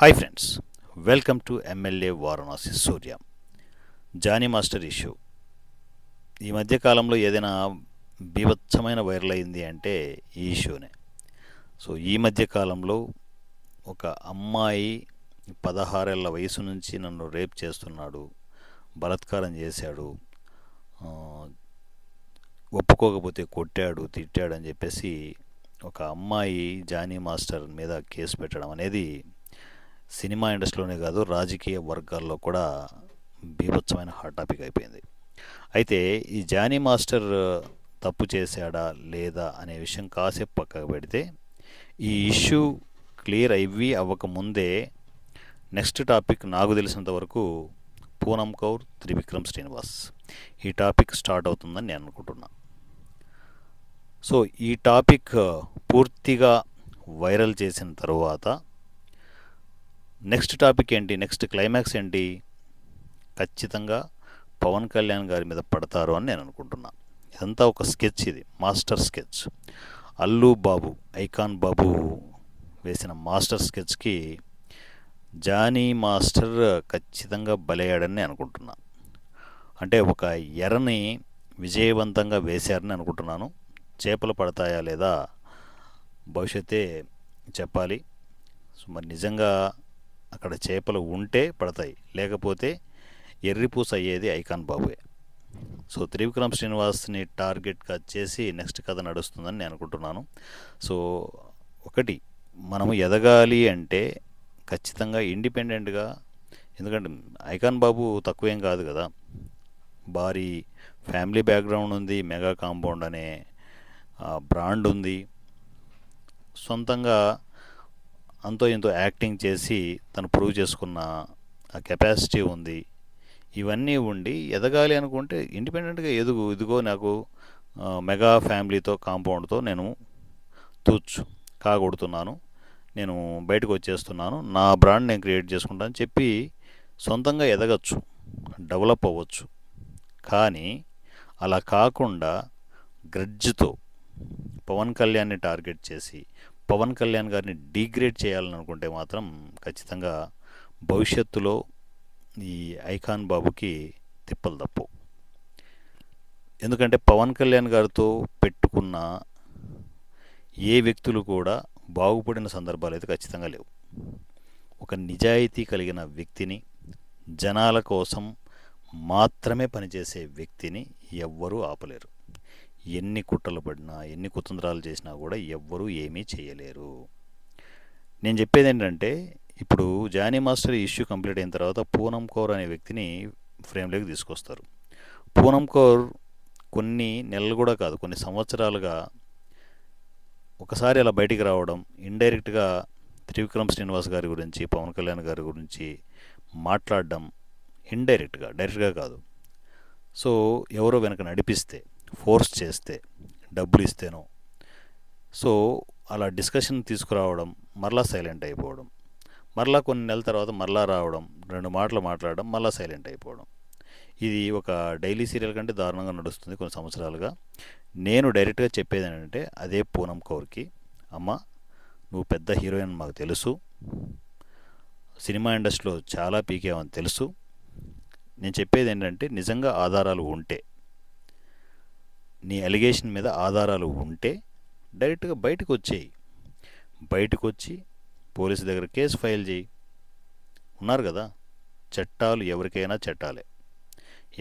Hi friends, welcome to MLA Varanasi Surya. Jani master issue ఈ మధ్య కాలంలో ఏదైనా బీభత్సమైన వైరల్ అయింది అంటే ఈ ఇష్యూనే. సో ఈ మధ్య కాలంలో ఒక అమ్మాయి 16 ఏళ్ల వయసు నుంచి నన్ను రేప్ చేస్తున్నాడు, బలాత్కారం చేశాడు, ఆ, ఒప్పుకోకపోతే కొట్టాడు, తిట్టాడు అని చెప్పేసి ఒక అమ్మాయి జానీ మాస్టర్ మీద కేసు పెట్టడం అనేది సినిమా ఇండస్ట్రీలోనే కాదు, రాజకీయ వర్గాల్లో కూడా బీభత్సమైన హాట్ టాపిక్ అయిపోయింది. అయితే ఈ జానీ మాస్టర్ తప్పు చేశాడా లేదా అనే విషయం కాసేపు పక్కకు పెడితే, ఈ ఇష్యూ క్లియర్ అవ్వకముందే నెక్స్ట్ టాపిక్ నాకు తెలిసినంత వరకు పూనం కౌర్, త్రివిక్రమ్ శ్రీనివాస్ ఈ టాపిక్ స్టార్ట్ అవుతుందని నేను అనుకుంటున్నా. సో ఈ టాపిక్ పూర్తిగా వైరల్ చేసిన తరువాత నెక్స్ట్ టాపిక్ ఏంటి, నెక్స్ట్ క్లైమాక్స్ ఏంటి, ఖచ్చితంగా పవన్ కళ్యాణ్ గారి మీద పడతారు అని నేను అనుకుంటున్నా. ఇదంతా ఒక స్కెచ్, ఇది మాస్టర్ స్కెచ్. అల్లు బాబు, ఐకాన్ బాబు వేసిన మాస్టర్ స్కెచ్కి జానీ మాస్టర్ ఖచ్చితంగా బలయ్యాడని అనుకుంటున్నా. అంటే ఒక ఎరని విజయవంతంగా వేశారని అనుకుంటున్నాను. చేపలు పడతాయా లేదా భవిష్యత్తే చెప్పాలి. సో మరి నిజంగా అక్కడ చేపలు ఉంటే పడతాయి, లేకపోతే ఎర్రిపూస అయ్యేది ఐకాన్ బాబుయే. సో త్రివిక్రమ్ శ్రీనివాస్ని టార్గెట్గా చేసి నెక్స్ట్ కథ నడుస్తుందని నేను అనుకుంటున్నాను. సో ఒకటి, మనము ఎదగాలి అంటే ఖచ్చితంగా ఇండిపెండెంట్గా, ఎందుకంటే ఐకాన్ బాబు తక్కువేం కాదు కదా, భారీ ఫ్యామిలీ బ్యాక్గ్రౌండ్ ఉంది, మెగా కాంపౌండ్ అనే బ్రాండ్ ఉంది, సొంతంగా అంతో ఇంతో యాక్టింగ్ చేసి తను ప్రూవ్ చేసుకున్న ఆ కెపాసిటీ ఉంది. ఇవన్నీ ఉండి ఎదగాలి అనుకుంటే ఇండిపెండెంట్గా ఇదిగో నాకు మెగా ఫ్యామిలీతో కాంపౌండ్తో నేను తూచు కాగొడుతున్నాను, నేను బయటకు వచ్చేస్తున్నాను, నా బ్రాండ్ నేను క్రియేట్ చేసుకుంటాను చెప్పి సొంతంగా ఎదగచ్చు, డెవలప్ అవ్వచ్చు. కానీ అలా కాకుండా గ్రడ్జ్తో పవన్ కళ్యాణ్ని టార్గెట్ చేసి పవన్ కళ్యాణ్ గారిని డీగ్రేడ్ చేయాలని అనుకుంటే మాత్రం ఖచ్చితంగా భవిష్యత్తులో ఈ ఐకాన్ బాబుకి తిప్పలు తప్పు. ఎందుకంటే పవన్ కళ్యాణ్ గారితో పెట్టుకున్న ఏ వ్యక్తులు కూడా బాగుపడిన సందర్భాలు అయితే ఖచ్చితంగా లేవు. ఒక నిజాయితీ కలిగిన వ్యక్తిని, జనాల కోసం మాత్రమే పనిచేసే వ్యక్తిని ఎవ్వరూ ఆపలేరు. ఎన్ని కుట్రలు పడినా, ఎన్ని కుతంత్రాలు చేసినా కూడా ఎవ్వరూ ఏమీ చేయలేరు. నేను చెప్పేది ఏంటంటే, ఇప్పుడు జానీ మాస్టర్ ఇష్యూ కంప్లీట్ అయిన తర్వాత పూనం కౌర్ అనే వ్యక్తిని ఫ్రేమ్లోకి తీసుకొస్తారు. పూనం కౌర్ కొన్ని నెలలు కూడా కాదు, కొన్ని సంవత్సరాలుగా ఒకసారి అలా బయటికి రావడం, ఇండైరెక్ట్గా త్రివిక్రమ్ శ్రీనివాస్ గారి గురించి, పవన్ కళ్యాణ్ గారి గురించి మాట్లాడడం, ఇండైరెక్ట్గా, డైరెక్ట్గా కాదు. సో ఎవరో వెనక నడిపిస్తే, ఫోర్స్ చేస్తే, డబ్బులు ఇస్తేనో, సో అలా డిస్కషన్ తీసుకురావడం, మరలా సైలెంట్ అయిపోవడం, మరలా కొన్ని నెలల తర్వాత మరలా రావడం, 2 మాటలు మాట్లాడడం, మరలా సైలెంట్ అయిపోవడం. ఇది ఒక డైలీ సీరియల్ కంటే దారుణంగా నడుస్తుంది కొన్ని సంవత్సరాలుగా. నేను డైరెక్ట్గా చెప్పేది ఏంటంటే, అదే పూనం కౌర్కి, అమ్మ నువ్వు పెద్ద హీరోయిన్ మాకు తెలుసు, సినిమా ఇండస్ట్రీలో చాలా పీకేవని తెలుసు. నేను చెప్పేది ఏంటంటే, నిజంగా ఆధారాలు ఉంటే, నీ అలిగేషన్ మీద ఆధారాలు ఉంటే డైరెక్ట్గా బయటకు వచ్చేయి. బయటకు వచ్చి పోలీసు దగ్గర కేసు ఫైల్ చేయి. ఉన్నారు కదా, చట్టాలు ఎవరికైనా చట్టాలే,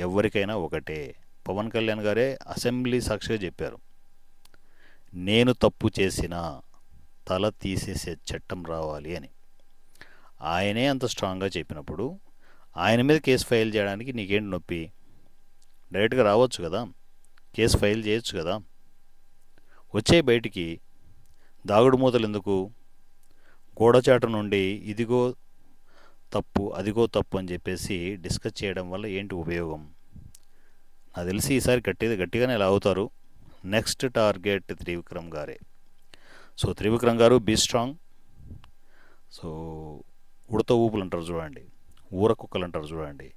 ఎవరికైనా ఒకటే. పవన్ కళ్యాణ్ గారే అసెంబ్లీ సాక్షిగా చెప్పారు, నేను తప్పు చేసినా తల తీసేసే చట్టం రావాలి అని. ఆయనే అంత స్ట్రాంగ్గా చెప్పినప్పుడు ఆయన మీద కేసు ఫైల్ చేయడానికి నీకేంటి నొప్పి? డైరెక్ట్గా రావచ్చు కదా, కేసు ఫైల్ చేయొచ్చు కదా. వచ్చే బయటికి దాగుడు మూతలు ఎందుకు? గోడచాట నుండి ఇదిగో తప్పు, అదిగో తప్పు అని చెప్పేసి డిస్కస్ చేయడం వల్ల ఏంటి ఉపయోగం? నాకు తెలిసి ఈసారి గట్టిగానే ఇలా అవుతారు. నెక్స్ట్ టార్గెట్ త్రివిక్రమ్ గారే. సో త్రివిక్రమ్ గారు బీ స్ట్రాంగ్. సో ఉడత ఊపులు అంటారు చూడండి, ఊర కుక్కలు అంటారు చూడండి.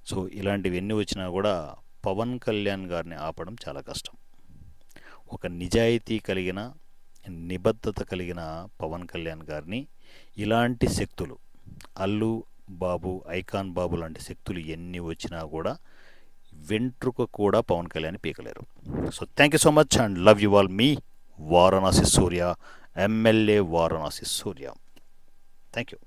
సో ఇలాంటివి ఎన్ని వచ్చినా కూడా పవన్ కళ్యాణ్ గారిని ఆపడం చాలా కష్టం. ఒక నిజాయితీ కలిగిన, నిబద్ధత కలిగిన పవన్ కళ్యాణ్ గారిని ఇలాంటి శక్తులు, అల్లు బాబు, ఐకాన్ బాబు లాంటి శక్తులు ఎన్ని వచ్చినా కూడా వెంట్రుక కూడా పవన్ కళ్యాణ్ పీకలేరు. So thank you so much and love you all. మీ Varanasi Surya, MLA Varanasi Surya. Thank you.